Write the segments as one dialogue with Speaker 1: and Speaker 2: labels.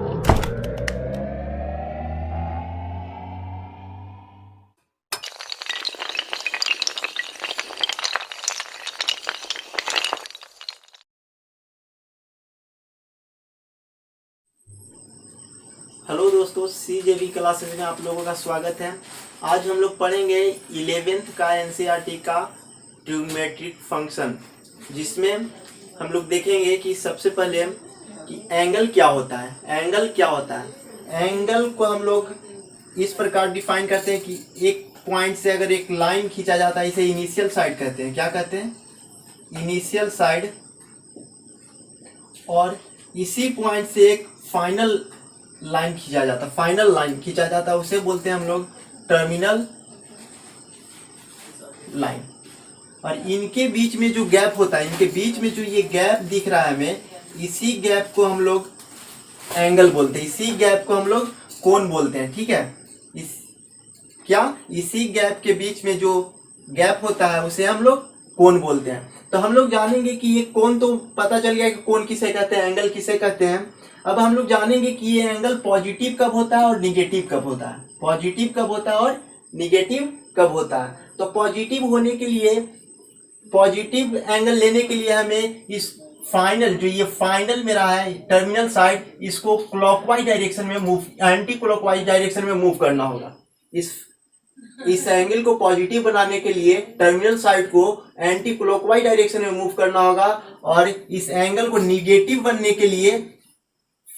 Speaker 1: Hello दोस्तों, CJV classes में आप लोगों का स्वागत है। आज हम लोग पढ़ेंगे 11th का NCERT का ट्रिग्नोमेट्रिक फंक्शन, जिसमें हम लोग देखेंगे कि सबसे पहले कि एंगल क्या होता है। एंगल क्या होता है? एंगल को हम लोग इस प्रकार डिफाइन करते हैं कि एक पॉइंट से अगर एक लाइन खींचा जाता है, इसे इनिशियल साइड कहते हैं। क्या कहते हैं? Initial side. और इसी पॉइंट से एक फाइनल लाइन खींचा जाता है, फाइनल लाइन खींचा जाता है, उसे बोलते हैं हम लोग टर्मिनल लाइन। और इनके बीच में जो गैप होता है, इनके बीच में जो ये गैप दिख रहा है हमें, इसी गैप को हम लोग एंगल बोलते हैं, इसी गैप को हम लोग कोण बोलते हैं। ठीक है, इसी गैप के बीच में जो गैप होता है उसे हम लोग कोण बोलते हैं। तो हम लोग जानेंगे कि ये कोण, तो पता चल गया कि कोण किसे कहते हैं, एंगल किसे कहते हैं। अब हम लोग जानेंगे कि ये एंगल पॉजिटिव कब होता है और निगेटिव कब होता है। पॉजिटिव कब होता है और निगेटिव कब होता है। तो पॉजिटिव होने के लिए, पॉजिटिव एंगल लेने के लिए हमें इस फाइनल, जो ये फाइनल मेरा है टर्मिनल साइड, इसको क्लॉकवाइज डायरेक्शन में मूव, एंटी क्लॉकवाइज डायरेक्शन में मूव करना होगा। इस एंगल को पॉजिटिव बनाने के लिए टर्मिनल साइड को एंटी क्लॉकवाइज डायरेक्शन में मूव करना होगा, और इस एंगल को निगेटिव बनने के लिए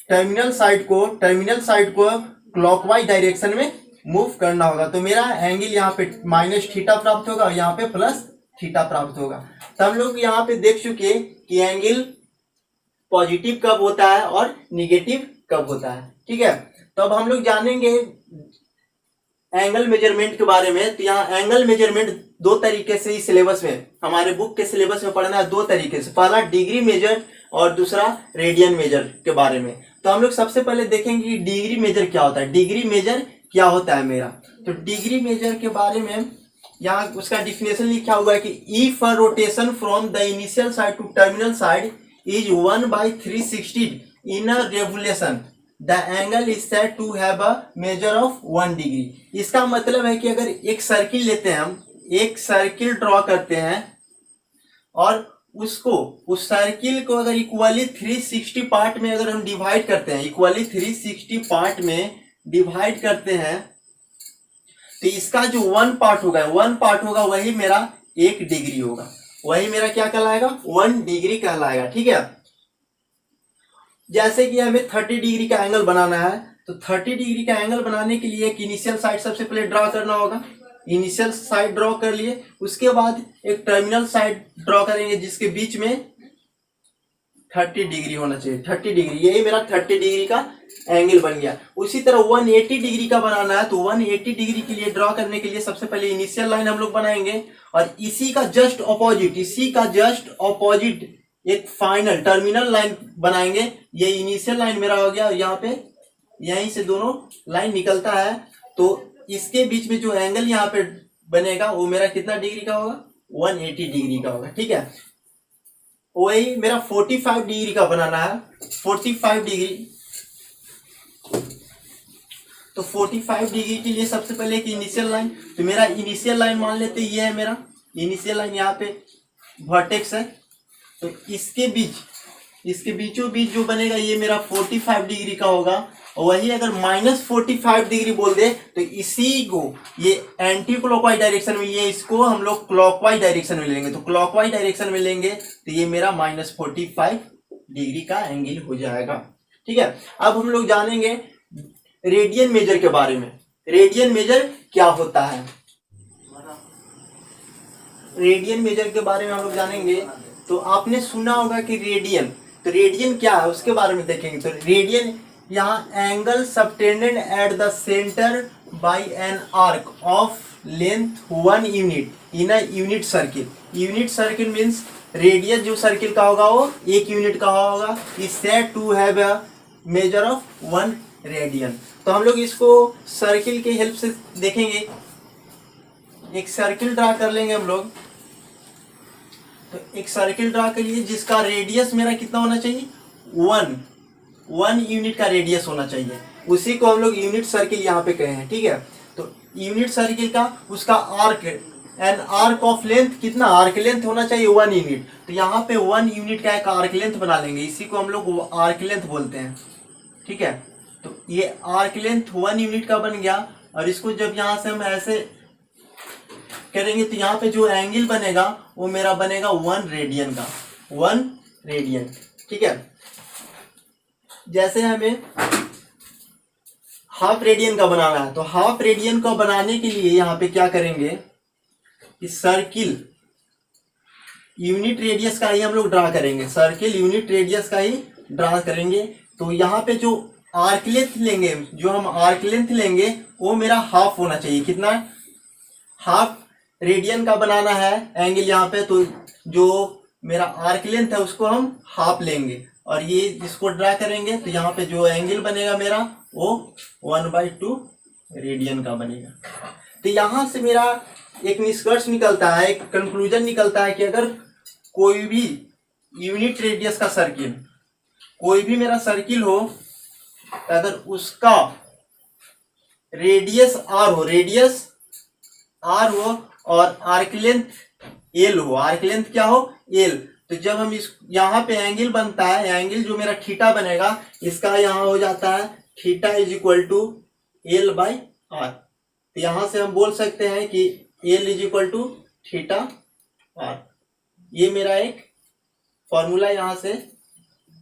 Speaker 1: टर्मिनल साइड को क्लॉकवाइज डायरेक्शन में मूव करना होगा। तो मेरा एंगल यहाँ पे माइनस थीटा प्राप्त होगा और यहाँ पे प्लस थीटा प्राप्त होगा। तो हम लोग यहाँ पे देख चुके कि एंगल पॉजिटिव कब होता है और निगेटिव कब होता है। ठीक है, तो अब हम लोग जानेंगे एंगल मेजरमेंट के बारे में। तो यहाँ एंगल मेजरमेंट दो तरीके से इस सिलेबस में, हमारे बुक के सिलेबस में पढ़ना है, दो तरीके से। पहला डिग्री मेजर और दूसरा रेडियन मेजर के बारे में। तो हम लोग सबसे पहले देखेंगे कि डिग्री मेजर क्या होता है। डिग्री मेजर क्या होता है मेरा, तो डिग्री मेजर के बारे में यहाँ उसका डिफिनेशन लिखा हुआ है कि if a rotation from the initial side to terminal side is 1/360 in a revolution, the angle is said to have a measure of 1 degree. इसका मतलब है कि अगर एक सर्किल लेते हैं, हम एक सर्किल ड्रॉ करते हैं और उस सर्किल को अगर इक्वली 360 पार्ट में अगर हम डिवाइड करते हैं, इक्वली 360 पार्ट में डिवाइड करते हैं, तो इसका जो वन पार्ट होगा वही मेरा 1 डिग्री होगा। वही मेरा क्या कहलाएगा? 1 डिग्री कहलाएगा। ठीक है, जैसे कि हमें 30 डिग्री का एंगल बनाना है, तो 30 डिग्री का एंगल बनाने के लिए एक इनिशियल साइड सबसे पहले ड्रॉ करना होगा। इनिशियल साइड ड्रॉ कर लिए, उसके बाद एक टर्मिनल साइड ड्रॉ करेंगे जिसके बीच में 30 डिग्री होना चाहिए। 30 डिग्री, यही मेरा 30 डिग्री का एंगल बन गया। उसी तरह 180 डिग्री का बनाना है, तो 180 डिग्री के लिए ड्रॉ करने के लिए सबसे पहले इनिशियल लाइन हम लोग बनाएंगे, और इसी का जस्ट ऑपोजिट एक फाइनल टर्मिनल लाइन बनाएंगे। ये इनिशियल लाइन मेरा हो गया, और यहाँ पे यहीं से दोनों लाइन निकलता है, तो इसके बीच में जो एंगल यहाँ पे बनेगा वो मेरा कितना डिग्री का होगा? 180 डिग्री का होगा। ठीक है, वही मेरा 45 डिग्री का बनाना है, 45 डिग्री। तो 45 डिग्री के लिए सबसे पहले एक इनिशियल लाइन, तो मेरा इनिशियल लाइन मान लेते ये है मेरा इनिशियल लाइन, यहाँ पे वर्टेक्स है, तो इसके बीचों बीच जो बनेगा ये मेरा 45 डिग्री का होगा। और वही अगर -45 डिग्री बोल दे तो इसी को, ये एंटी क्लॉकवाइज डायरेक्शन में, ये इसको हम लोग क्लॉकवाइज डायरेक्शन में लेंगे। तो क्लॉकवाइज डायरेक्शन में लेंगे तो ये मेरा -45 डिग्री का एंगल हो जाएगा। ठीक है, अब हम लोग जानेंगे रेडियन मेजर के बारे में। रेडियन मेजर क्या होता है? रेडियन मेजर के बारे में हम लोग जानेंगे। तो आपने सुना होगा कि रेडियन, तो रेडियन क्या है उसके बारे में देखेंगे। तो रेडियन, यहाँ angle subtended at the centre by an arc of length 1 unit in a unit circle. Unit circle means radius जो सर्किल का होगा वो 1 यूनिट का होगा। Is said to have a measure of 1 radian. तो हम लोग इसको सर्किल के हेल्प से देखेंगे। एक सर्किल ड्रा कर लेंगे हम लोग। तो एक सर्किल ड्रा करिए जिसका रेडियस मेरा कितना होना चाहिए? 1 यूनिट का रेडियस होना चाहिए, उसी को हम लोग यूनिट सर्किल यहाँ पे कहे हैं, ठीक है। तो यूनिट सर्किल का उसका arc and arc of length कितना, आर्क लेंथ होना चाहिए 1 यूनिट। तो यहाँ पे 1 यूनिट का एक आर्क लेंथ बना लेंगे, इसी को हम लोग आर्क लेंथ बोलते हैं, ठीक है। तो ये आर्क लेंथ 1 यूनिट का बन गया। और इसको जब यहाँ से हम ऐसे करेंगे तो यहाँ पे जो एंगल बनेगा वो मेरा बनेगा 1 रेडियन का, 1 रेडियन, ठीक है। जैसे हमें हाफ रेडियन का बनाना है, तो हाफ रेडियन का बनाने के लिए यहाँ पे क्या करेंगे, इस सर्किल यूनिट रेडियस का ही हम लोग ड्रा करेंगे, सर्किल यूनिट रेडियस का ही ड्रा करेंगे। तो यहाँ पे जो आर्क लेंथ लेंगे, जो हम आर्क लेंथ लेंगे वो मेरा हाफ होना चाहिए, कितना, हाफ रेडियन का बनाना है एंगल यहाँ पे। तो जो मेरा आर्क लेंथ है उसको हम हाफ लेंगे और ये इसको ड्रा करेंगे। तो यहाँ पे जो एंगल बनेगा मेरा वो 1/2 रेडियन का बनेगा। तो यहाँ से मेरा एक निष्कर्ष निकलता है, एक कंक्लूजन निकलता है कि अगर कोई भी यूनिट रेडियस का सर्किल, कोई भी मेरा सर्किल हो, अगर उसका रेडियस आर हो, रेडियस आर हो और आर्क लेंथ एल हो, आर्क लेंथ क्या हो, एल, तो जब हम इस यहाँ पे एंगल बनता है, एंगल जो मेरा थीटा बनेगा इसका यहाँ हो जाता है theta is equal to L/R। तो यहाँ से हम बोल सकते हैं कि L is equal to theta R। ये मेरा एक फॉर्मूला यहाँ से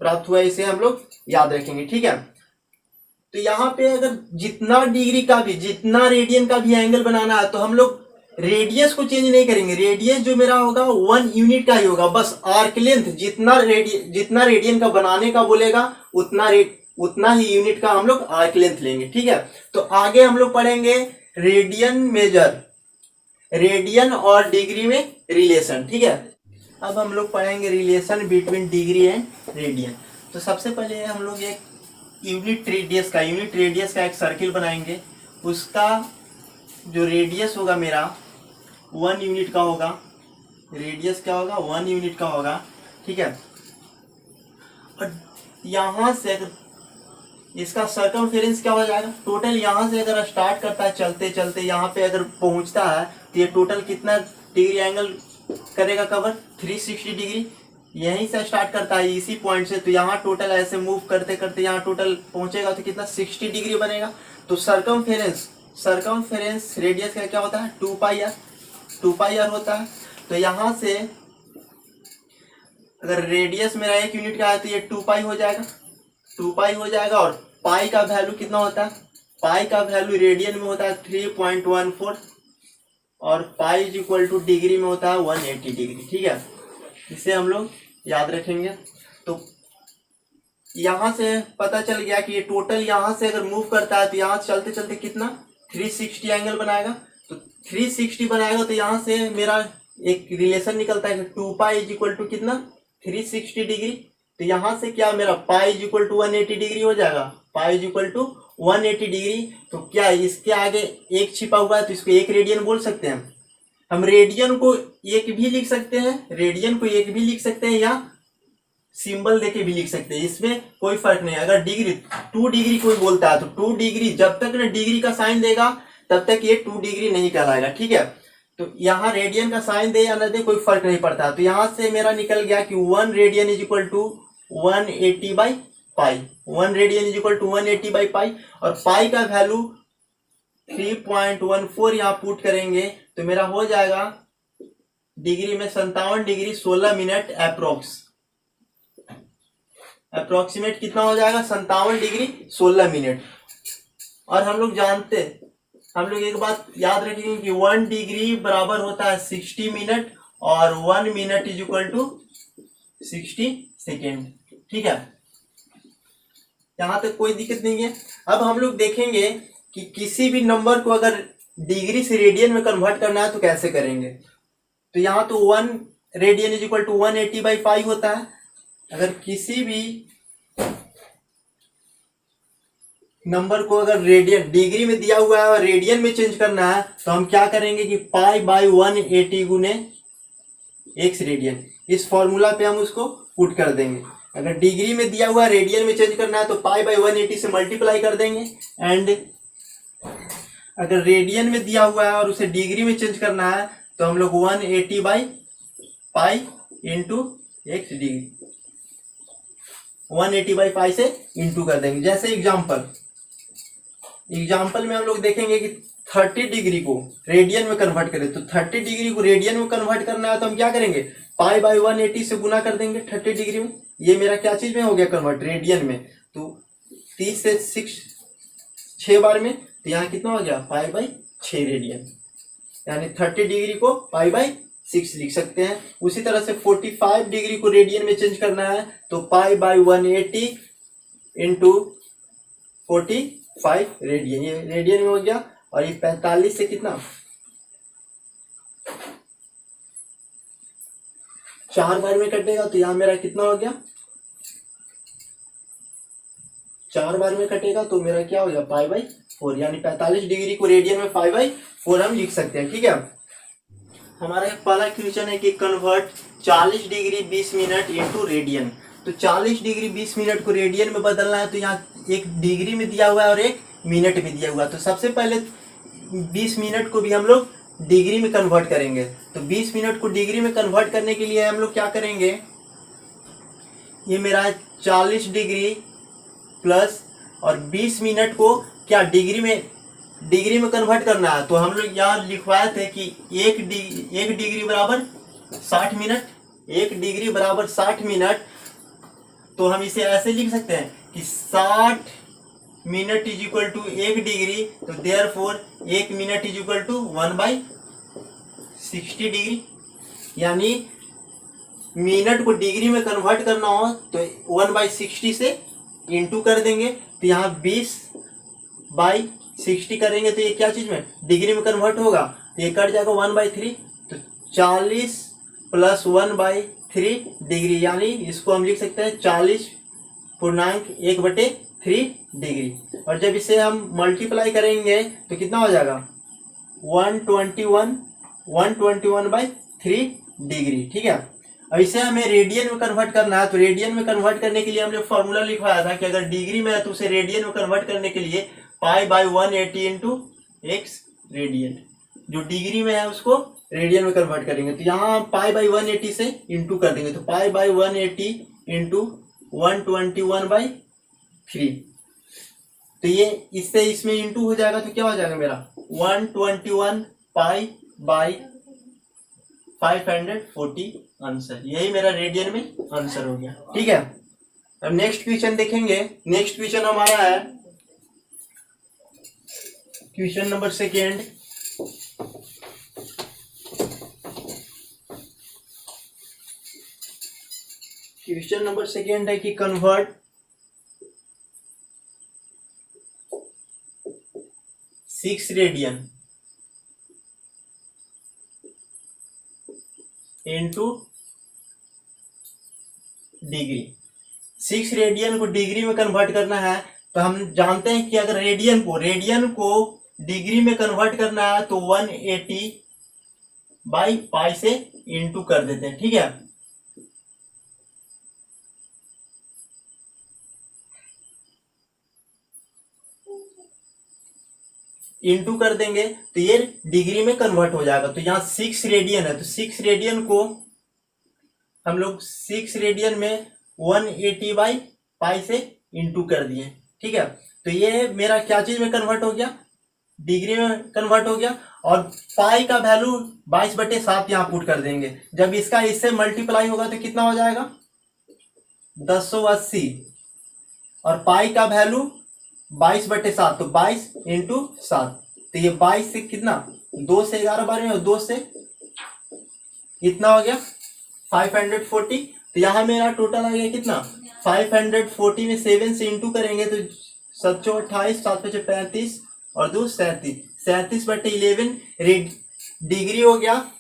Speaker 1: प्राप्त हुआ, इसे हम लोग याद रखेंगे, ठीक है। तो यहाँ पे अगर जितना डिग्री का भी, जितना रेडियन का भी एंगल बनाना है तो हम लोग रेडियस को चेंज नहीं करेंगे, रेडियस जो मेरा होगा 1 यूनिट का ही होगा, बस आर्क लेंथ जितना रेडियन का बनाने का बोलेगा उतना ही यूनिट का हम लोग आर्क लेंथ लेंगे, ठीक है। तो आगे हम लोग पढ़ेंगे रेडियन मेजर, रेडियन और डिग्री में रिलेशन, ठीक है। अब हम लोग पढ़ेंगे relation between degree and radian. तो सबसे पहले हम लोग एक यूनिट रेडियस का एक सर्किल बनाएंगे, उसका जो रेडियस होगा मेरा 1 यूनिट का होगा, रेडियस क्या होगा, 1 यूनिट का होगा, ठीक है। और यहाँ से अगर इसका सर्कमफेरेंस क्या हो जाएगा, टोटल यहाँ से अगर स्टार्ट करता है चलते चलते यहाँ पे अगर पहुँचता है तो ये टोटल कितना डिग्री एंगल करेगा कवर, 360 डिग्री। यहीं से स्टार्ट करता है इसी पॉइंट से, तो यहाँ टोटल ऐसे मूव करते करते यहाँ टोटल पहुँचेगा तो कितना 60 डिग्री बनेगा। तो सर्कमफेरेंस रेडियस का क्या होता है 2πr होता है। तो यहाँ से अगर रेडियस मेरा 1 यूनिट का है तो ये 2π हो जाएगा, 2π हो जाएगा। और पाई का वैल्यू कितना होता है, पाई का वैल्यू रेडियन में होता है 3.14 और पाई इज इक्वल टू डिग्री में होता है 180 डिग्री, ठीक है। इसे हम लोग याद रखेंगे। तो यहाँ से पता चल गया कि ये टोटल यहाँ से अगर मूव करता है तो यहाँ चलते चलते कितना 360 एंगल बनाएगा। तो 360 बनाएगा तो यहाँ से मेरा एक रिलेशन निकलता है 2π इज इक्वल टू कितना 360 डिग्री। तो यहाँ से क्या मेरा pi is equal to 180 degree हो जाएगा, pi is equal to 180 degree. तो क्या इसके आगे एक छिपा हुआ है तो इसको 1 रेडियन बोल सकते हैं। हम रेडियन को 1 भी लिख सकते हैं, रेडियन को 1 भी लिख सकते हैं या सिंबल देके भी लिख सकते हैं, इसमें कोई फर्क नहीं है। अगर डिग्री 2 डिग्री कोई बोलता है तो 2 डिग्री जब तक ना डिग्री का साइन देगा तब तक ये 2 डिग्री नहीं कहलाएगा, ठीक है। तो यहाँ रेडियन का साइन दे या न दे कोई फर्क नहीं पड़ता। तो यहाँ से मेरा निकल गया कि 1 radian is equal to 180/π, 1 radian is equal to 180/π। और पाई का वैल्यू 3.14 यहाँ पुट करेंगे तो मेरा हो जाएगा डिग्री में 57 डिग्री 16 मिनट अप्रोक्सीमेट कितना हो जाएगा 57 डिग्री 16 मिनट। और हम लोग एक बात याद रखेंगे कि 1 डिग्री बराबर होता है 60 मिनट और 1 minute is equal to 60 second, ठीक है। यहाँ तक कोई दिक्कत नहीं है। अब हम लोग देखेंगे कि किसी भी नंबर को अगर डिग्री से रेडियन में कन्वर्ट करना है तो कैसे करेंगे। तो यहाँ तो 1 रेडियन इज इक्वल टू 180/π होता है। अगर किसी भी नंबर को अगर रेडियन डिग्री में दिया हुआ है और रेडियन में चेंज करना है तो हम क्या करेंगे कि π/180 गुने x रेडियन, इस फॉर्मूला पे हम उसको पुट कर देंगे। अगर डिग्री में दिया हुआ रेडियन में चेंज करना है तो पाई बाई 180 से मल्टीप्लाई कर देंगे। एंड अगर रेडियन में दिया हुआ है और उसे डिग्री में चेंज करना है तो हम लोग 180 by pi into x degree, 180 by pi से इंटू कर देंगे। जैसे एग्जाम्पल में हम लोग देखेंगे कि 30 डिग्री को रेडियन में कन्वर्ट करें, तो 30 डिग्री को रेडियन में कन्वर्ट करना है तो हम क्या करेंगे, पाई बाई 180 से गुना कर देंगे 30 डिग्री में। ये मेरा क्या चीज में हो गया कन्वर्ट, रेडियन में। तो 30 से 6 बार में, तो यहाँ कितना हो गया, पाई बाई 6 रेडियन, यानी 30 डिग्री को पाई बाई 6 लिख सकते हैं। उसी तरह से 45 डिग्री को रेडियन में चेंज करना है तो पाई बाई 180 इंटू 45 रेडियन, ये रेडियन में हो गया। और ये 45 से कितना 4 बार में कटेगा तो यहाँ मेरा कितना हो गया, 4 बार में कटेगा तो मेरा क्या हो गया, पाई बाई 4, यानी 45 डिग्री को रेडियन में पाई बाई 4 हम लिख सकते हैं। ठीक है, हमारा पहला क्वेश्चन है कि convert 40 degree 20 minute into radian. तो 40 डिग्री 20 मिनट को रेडियन में बदलना है तो यहाँ एक डिग्री में दिया हुआ है और एक मिनट में दिया हुआ है। तो सबसे पहले 20 मिनट को भी हम लोग डिग्री में कन्वर्ट करेंगे। तो 20 मिनट को डिग्री में कन्वर्ट करने के लिए हम लोग क्या करेंगे, ये मेरा 40 डिग्री प्लस और 20 मिनट को क्या डिग्री में कन्वर्ट करना है। तो हम लोग यहाँ लिखवाए थे कि एक डिग्री बराबर 60 मिनट, 1 डिग्री बराबर 60 मिनट। तो हम इसे ऐसे लिख सकते हैं कि 60 minute is equal to 1 degree, तो therefore 1 minute is equal to 1/60 degree. यानी मिनट को डिग्री में कन्वर्ट करना हो तो 1/60 से इंटू कर देंगे। तो यहाँ 20/60 करेंगे तो ये क्या चीज में, डिग्री में कन्वर्ट होगा, तो ये कट जाएगा 1/3। तो 40 प्लस 1/3 डिग्री, यानी इसको हम लिख सकते हैं 40.1/3 डिग्री। और जब इसे हम मल्टीप्लाई करेंगे तो कितना हो जाएगा, 121/3 डिग्री। ठीक है, अब इसे हमें रेडियन में कन्वर्ट करना है। तो रेडियन में कन्वर्ट करने के लिए हमने फॉर्मूला लिखवाया था कि अगर डिग्री में है तो उसे रेडियन में कन्वर्ट करने के लिए pi by 180 into x radian, जो डिग्री में है उसको रेडियन में कन्वर्ट करेंगे। तो यहाँ हम पाई बाई 180 से इंटू कर देंगे। तो पाई बाई 180 इंटू 121/3, तो ये इससे इसमें इंटू हो जाएगा तो क्या हो जाएगा मेरा 121 पाई बाई 540 आंसर। यही मेरा रेडियन में आंसर हो गया। ठीक है, अब नेक्स्ट क्वेश्चन देखेंगे। नेक्स्ट क्वेश्चन हमारा है क्वेश्चन नंबर 2। क्वेश्चन नंबर 2 है कि convert 6 radian into degree. 6 radian को डिग्री में कन्वर्ट करना है तो हम जानते हैं कि अगर रेडियन को डिग्री में कन्वर्ट करना है तो 180 बाई पाई से इंटू कर देते हैं। ठीक है, इंटू कर देंगे तो ये डिग्री में कन्वर्ट हो जाएगा। तो यहाँ 6 रेडियन है तो 6 रेडियन को हम लोग 6 रेडियन में 180 बाई पाई से इंटू कर दिए। ठीक है, तो ये मेरा क्या चीज में कन्वर्ट हो गया, डिग्री में कन्वर्ट हो गया। और पाई का वैल्यू 22/7 यहाँ पुट कर देंगे। जब इसका इससे मल्टीप्लाई होगा तो कितना हो जाएगा 1080, और पाई का वैल्यू 22/7, तो 22 इंटू 7, तो ये 22 से कितना 2 से 11 बार में, और 2 से इतना हो गया 540। तो यहाँ मेरा टोटल आ गया कितना 540 में 7 से इंटू करेंगे तो 7 चौ 28, 7 5 35 और 2 37, 37/11 डिग्री हो गया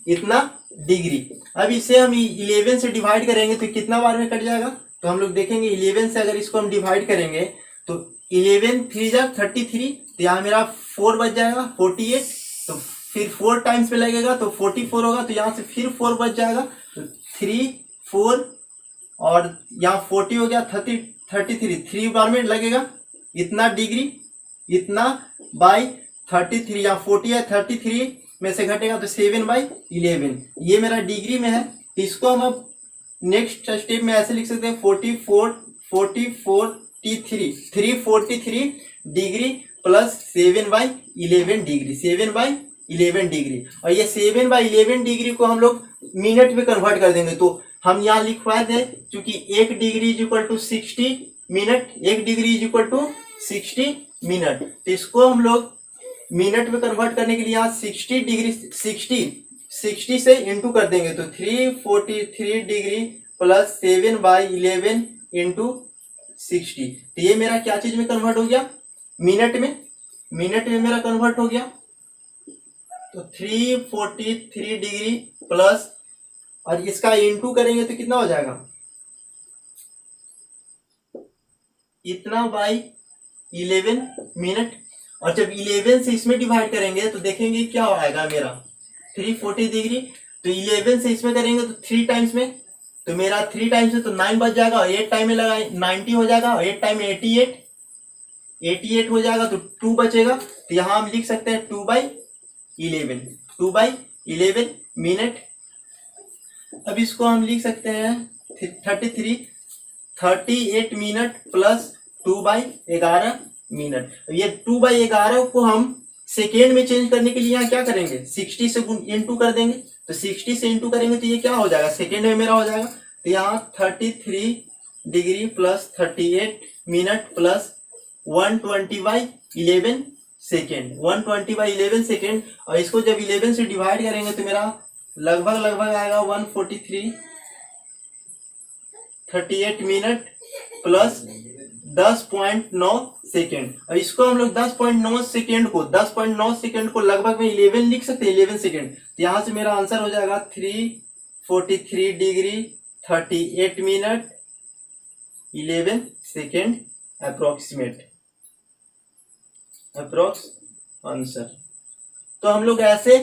Speaker 1: इतना डिग्री। अब इसे हम 11 से डिवाइड करेंगे तो कितना बार में कट जाएगा, तो हम लोग देखेंगे 11 से अगर इसको हम डिवाइड करेंगे तो 11 3 जा 33, तो यहाँ मेरा 4 बच जाएगा 48, तो फिर 4 टाइम्स पे लगेगा तो 44 होगा, तो यहाँ से फिर 4 बच जाएगा तो 3 4 और यहाँ 40 हो गया, 33 3 बार में लगेगा इतना डिग्री, इतना बाई 33, यहाँ 40 है 33 में से घटेगा तो 7/11, ये मेरा डिग्री में है। तो इसको हम अब नेक्स्ट स्टेप में ऐसे लिख सकते हैं 343 डिग्री प्लस 7/11 डिग्री, 7/11 डिग्री। और ये 7/11 डिग्री को हम लोग मिनट में कन्वर्ट कर देंगे। तो हम यहाँ लिखवाए थे क्योंकि 1 degree is equal to 60 minute, 1 degree is equal to 60 minute. तो इसको हम लोग मिनट में कन्वर्ट करने के लिए यहाँ 60 डिग्री 60 से इंटू कर देंगे। तो 343 डिग्री प्लस 7/11 इंटू 60। तो ये मेरा क्या चीज में कन्वर्ट हो गया, मिनट में मेरा कन्वर्ट हो गया। तो 343 डिग्री प्लस, और इसका इंटू करेंगे तो कितना हो जाएगा, इतना बाई 11 मिनट। और जब 11 से इसमें डिवाइड करेंगे तो देखेंगे क्या आएगा मेरा 340 डिग्री। तो 11 से इसमें करेंगे तो 3 टाइम्स में, तो मेरा 3 टाइम्स में तो 9 बच जाएगा, और 8 टाइम में लगा 90 हो जाएगा, और 8 टाइम में 88 हो जाएगा, तो 2 बचेगा। तो यहाँ हम लिख सकते हैं 2/11 मिनट। अब इसको हम लिख सकते हैं 38 मिनट प्लस 2/11 मिनट। ये 2/11 को हम सेकेंड में चेंज करने के लिए यहाँ क्या करेंगे, 60 से इंटू कर देंगे। तो 60 से इंटू करेंगे तो ये क्या हो जाएगा, सेकेंड में मेरा हो जाएगा। तो यहाँ 33 degree plus 38 minute plus 120/11 second, 120/11 second. और इसको जब 11 से डिवाइड करेंगे तो मेरा लगभग आएगा 143, 38 मिनट प्लस 10.9 सेकेंड। और इसको हम लोग 10.9 सेकेंड को लगभग में 11 लिख सकते हैं, 11 सेकेंड। तो यहाँ से मेरा आंसर हो जाएगा 343 degree 38 minute 11 second approx answer. तो हम लोग ऐसे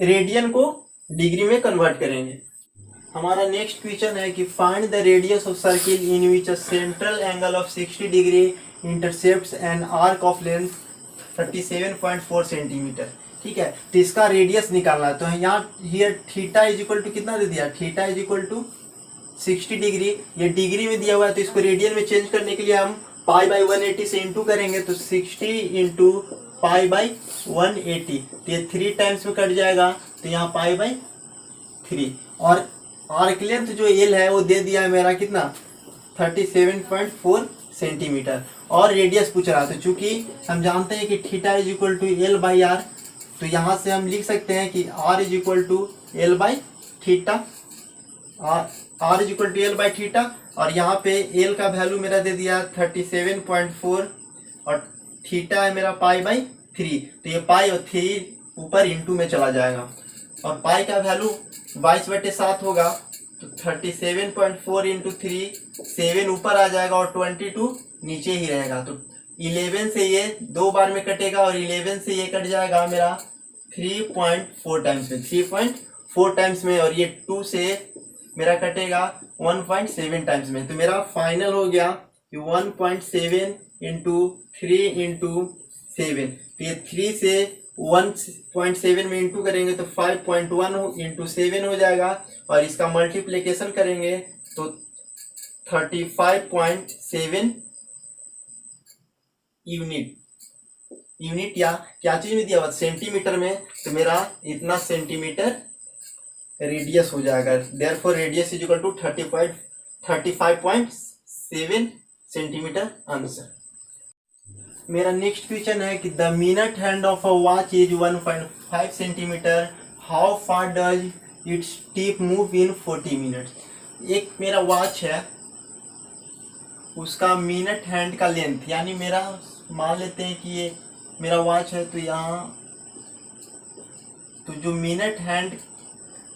Speaker 1: रेडियन को डिग्री में कन्वर्ट करेंगे। हमारा नेक्स्ट क्वेश्चन है कि find the radius of circle in which a central angle of 60 degree intercepts an arc of length 37.4 centimetre. ठीक है, तो इसका रेडियस निकालना है। तो यहाँ here theta is equal to कितना दे दिया, theta is equal to 60 degree, ये डिग्री में दिया हुआ है। तो इसको रेडियन में चेंज करने के लिए हम π/180 से इंटू करेंगे। तो 60 इंटू π/180, तो ये 3 टाइम्स में कट जाएगा। तो यहाँ π/3, और आर्क लेंथ जो एल है वो दे दिया है मेरा कितना 37.4 सेंटीमीटर। और रेडियस पूछ रहा है, तो चूंकि हम जानते हैं कि theta is equal to L/R, तो यहाँ से हम लिख सकते हैं कि R इज इक्वल टू L/थीटा, R इज इक्वल टू L/थीटा। और यहाँ पे L का वैल्यू मेरा दे दिया 37.4 और थीटा है मेरा π/3। तो ये पाई और 3 ऊपर इंटू में चला जाएगा, और पाई का वैल्यू 22/7 होगा। तो 37.4 इंटू 3, 7 ऊपर आ जाएगा और 22 नीचे ही रहेगा। तो 11 से ये 2 बार में कटेगा, और 11 से ये कट जाएगा मेरा 3.4 टाइम्स में, 3.4 टाइम्स में। और ये 2 से मेरा कटेगा 1.7 टाइम्स में। तो मेरा फाइनल हो गया कि 1.7 इंटू 3 इंटू 7। तो ये 3 से 1.7 में इंटू करेंगे तो 5.1 इंटू 7 हो जाएगा, और इसका मल्टीप्लिकेशन करेंगे तो 35.7 यूनिट या क्या चीज में दिया हुआ, सेंटीमीटर में। तो मेरा इतना सेंटीमीटर रेडियस हो जाएगा। Therefore radius is equal to 35.7 centimetre answer. मेरा नेक्स्ट क्वेश्चन है कि the minute hand of a watch is 1.5 centimetre, how far does its tip move in 40 minutes. एक मेरा वॉच है, उसका मिनट हैंड का लेंथ, यानी मेरा मान लेते हैं कि ये मेरा वॉच है, तो यहाँ तो जो मिनट हैंड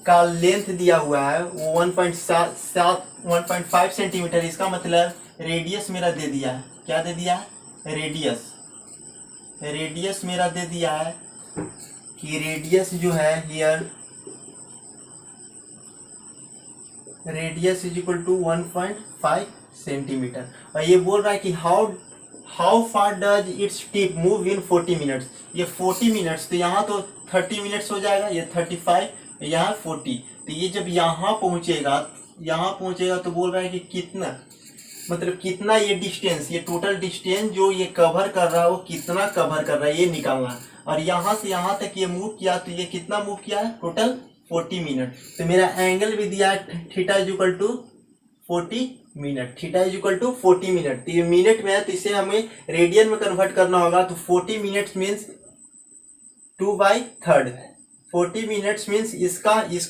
Speaker 1: का लेंथ दिया हुआ है वो 1.5 सेंटीमीटर। इसका मतलब रेडियस मेरा दे दिया है, क्या दे दिया है, रेडियस मेरा दे दिया है कि रेडियस जो है here radius is equal to 1.5 centimetre. और ये बोल रहा है कि how far does its tip move in 40 minutes. ये 40 मिनट्स, तो यहाँ तो 30 मिनट्स हो जाएगा, ये 35, यहाँ 40। तो ये जब यहाँ पहुँचेगा तो बोल रहा है कि कितना, मतलब कितना ये डिस्टेंस, ये टोटल डिस्टेंस जो ये कवर कर रहा है वो कितना कवर कर रहा है, ये निकालना है। और यहाँ से यहाँ तक ये मूव किया, तो ये कितना मूव किया है, टोटल 40 मिनट। तो मेरा एंगल भी दिया है theta is equal to 40 minute, theta is equal to 40 minute. तो ये मिनट में है, तो इसे हमें रेडियन में कन्वर्ट करना होगा। तो 40 मिनट्स मीन्स 2/3। 40 मिनट्स मीन्स इस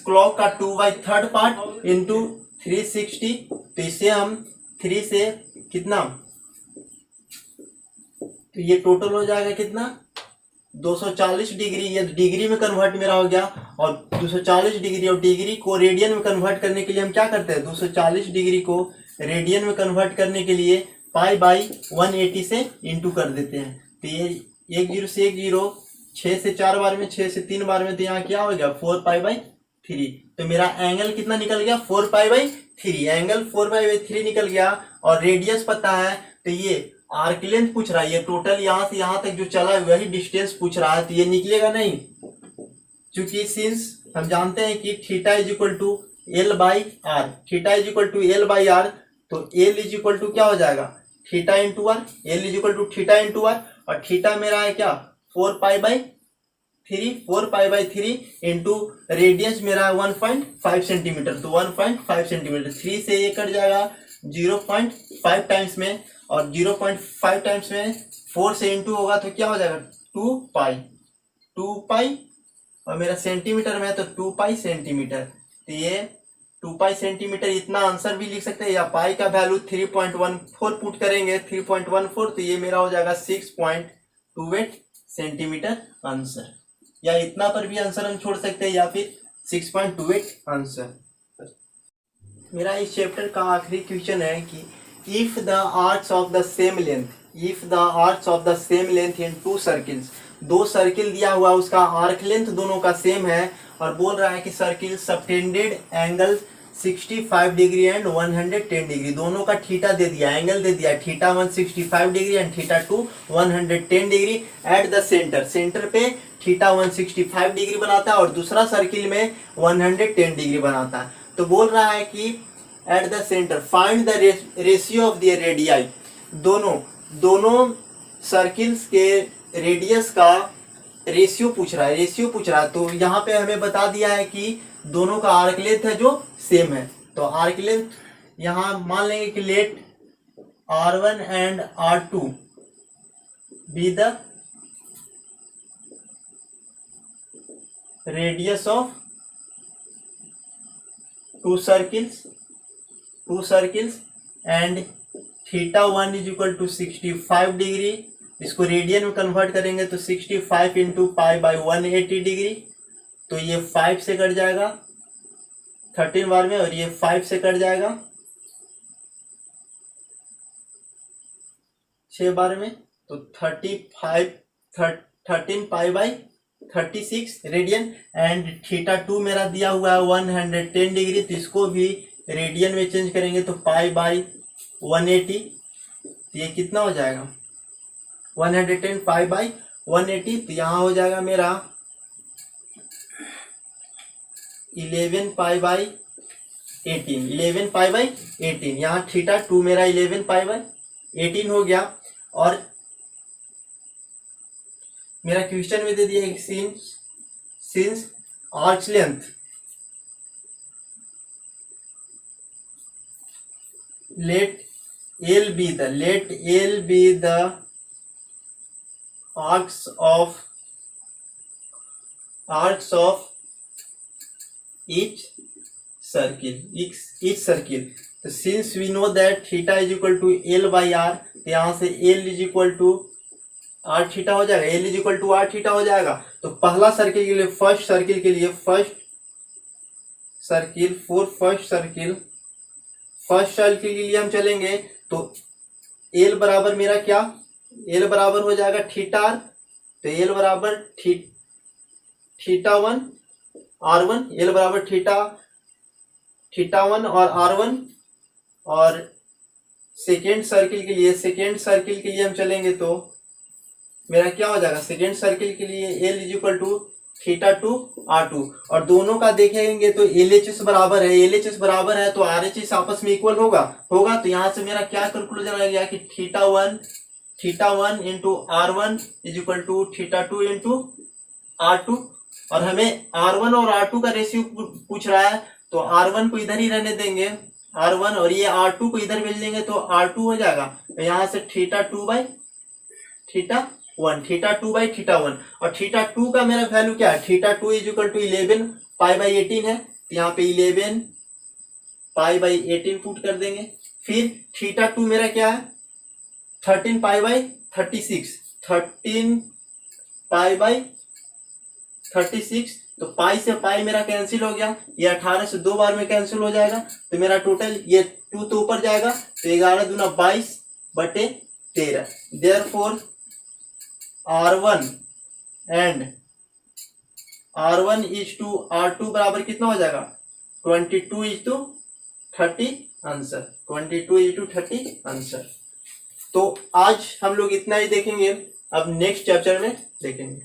Speaker 1: क्लॉक का 2/3 पार्ट इंटू 360। तो इसे हम 3 से कितना, तो ये टोटल हो जाएगा कितना, 240 डिग्री। ये डिग्री में कन्वर्ट मेरा हो गया। और 240 डिग्री, और डिग्री को रेडियन में कन्वर्ट करने के लिए हम क्या करते हैं, 240 डिग्री को रेडियन में कन्वर्ट करने के लिए π/180 से इंटू कर देते हैं। तो ये 10 से 10, 6 से 4 बार में, 6 से 3 बार में, तो यहाँ क्या हो गया 4π/3। तो मेरा एंगल कितना निकल गया, 4π/3। एंगल 4π/3 निकल गया। और रेडियस पता है, तो ये आर्क लेंथ पूछ रहा है, ये टोटल यहाँ से यहाँ तक जो चला है वही डिस्टेंस पूछ रहा है। तो ये निकलेगा नहीं, क्योंकि सिंस हम जानते हैं कि theta is equal to L/R, theta is equal to L/R। तो L इज इक्वल टू क्या हो जाएगा, theta into R. L is equal to theta into R. और थीटा मेरा है क्या, 4π/3। 4π/3 इंटू रेडियस मेरा है 1.5 सेंटीमीटर। तो 1.5 सेंटीमीटर, 3 से ये कट जाएगा 0.5 टाइम्स में, और 0.5 टाइम्स में 4 से इंटू होगा तो क्या हो जाएगा 2π। और मेरा सेंटीमीटर में है तो 2π सेंटीमीटर। तो ये 2π सेंटीमीटर, इतना आंसर भी लिख सकते हैं। या पाई का वैल्यू 3.14 पुट करेंगे, 3.14, तो ये मेरा हो जाएगा 6.28 सेंटीमीटर आंसर। या इतना पर भी आंसर हम छोड़ सकते हैं, या फिर 6.28 आंसर। मेरा इस चैप्टर का आखिरी क्वेश्चन है कि if the arcs of the same length in 2 circles, 2 circle दिया हुआ, उसका आर्क लेंथ दोनों का सेम है। और बोल रहा है कि circle subtended angle 65 degree and 110 degree, दोनों का थीटा दे दिया, एंगल दे दिया, theta 1 65 degree and theta 2 110 degree. Eight the centre पे थीटा 1 65 डिग्री बनाता है और दूसरा सर्किल में 110 डिग्री बनाता है। तो बोल रहा है कि eight the centre find the ratio of the radii, दोनों सर्किल्स के रेडियस का रेशियो पूछ रहा है। तो यहाँ पे हमें बता दिया है कि दोनों का आर्क लेंथ है जो सेम है। तो आर्क लेंथ यहाँ मान लेंगे कि let R1 and R2 be the radius of two circles and theta 1 is equal to 65 degree. इसको रेडियन में कन्वर्ट करेंगे तो 65 इंटू π/180 डिग्री। तो ये 5 से कट जाएगा 13 बार में, और ये 5 से कट जाएगा 6 बार में। तो 13 π/36 रेडियन। एंड थीटा 2 मेरा दिया हुआ है 110 डिग्री, तो इसको भी रेडियन में चेंज करेंगे तो π/180। तो ये कितना हो जाएगा 110 π/180। तो यहाँ हो जाएगा मेरा 11 π/18। यहाँ थीटा 2 मेरा 11 π/18 हो गया। और मेरा क्वेश्चन में दे दिया है since arch length let L be the arcs of each circle। तो since we know that theta is equal to L/R, तो यहाँ से L is equal to R theta हो जाएगा, L is equal to R theta हो जाएगा। तो पहला सर्किल के लिए फर्स्ट सर्किल के लिए हम चलेंगे तो L बराबर मेरा क्या, L बराबर हो जाएगा थीटा R। तो L बराबर थीटा 1 R1, L बराबर थीटा थीटा 1 और R1। और सेकेंड सर्किल के लिए हम चलेंगे तो मेरा क्या हो जाएगा, सेकेंड सर्किल के लिए L is equal to theta 2 R2। और दोनों का देखेंगे तो LHS बराबर है, LHS बराबर है तो RHS आपस में इक्वल होगा। तो यहाँ से मेरा क्या कंक्लूजन आ गया कि theta one into R1 is equal to theta 2 into R2। और हमें R1 और R2 का रेशियो पूछ रहा है, तो R1 को इधर ही रहने देंगे R1, और ये R2 को इधर भेज देंगे तो R2 हो जाएगा। तो यहाँ से थीटा 2 बाई थीटा 1, और थीटा 2 का मेरा वैल्यू क्या है, theta 2 is equal to 11 pi by 18 है, तो यहाँ पे 11 पाई बाई 18 पुट कर देंगे। फिर थीटा 2 मेरा क्या है, 13 पाई बाई 36, 13 पाई बाई 36। तो पाई से पाई मेरा कैंसिल हो गया, ये 18 से 2 बार में कैंसिल हो जाएगा, तो मेरा टोटल ये 2 तो ऊपर जाएगा, तो 11 दूना 22 बटे 13। Therefore R1 is to R2 बराबर कितना हो जाएगा, 22 is to 30 answer, 22 is to 30 answer. तो आज हम लोग इतना ही देखेंगे, अब नेक्स्ट चैप्टर में देखेंगे।